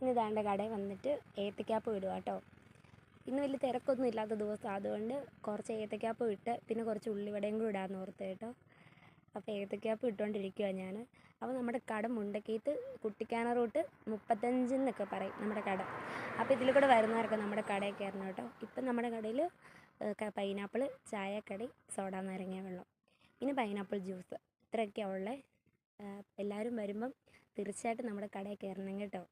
ഇന്ന് ഇതാണ്ട് കടയിൽ വന്നിട്ട് ഏത്തക്കാപ്പം ഇടുക കേട്ടോ. ഇന്ന് വലിയ തിരക്കൊന്നും ഇല്ലാത്ത ദിവസം, അതുകൊണ്ട് കുറച്ച് ഏത്തക്കാപ്പം ഇട്ട് പിന്നെ കുറച്ച് ഉള്ളിവടയും കൂടി ഇടാമെന്ന് ഓർത്ത് കേട്ടോ. അപ്പോൾ ഏത്തക്കാപ്പം ഇട്ടുകൊണ്ടിരിക്കുക ഞാൻ. അപ്പോൾ നമ്മുടെ കട മുണ്ടക്കയത്ത് കുട്ടിക്കാന റൂട്ട് 35 എന്നൊക്കെ പറയും നമ്മുടെ കട. അപ്പോൾ ഇതിൽ കൂടെ വരുന്നവരൊക്കെ നമ്മുടെ കടയിൽ കയറണം കേട്ടോ. ഇപ്പം നമ്മുടെ കടയിൽ പൈനാപ്പിൾ, ചായക്കടി, സോഡ നാരങ്ങ വെള്ളം, പിന്നെ പൈനാപ്പിൾ ജ്യൂസ്, ഇത്രയൊക്കെയാണ് ഉള്ളത്. എല്ലാവരും വരുമ്പം തീർച്ചയായിട്ടും നമ്മുടെ കടയിൽ കയറണം കേട്ടോ.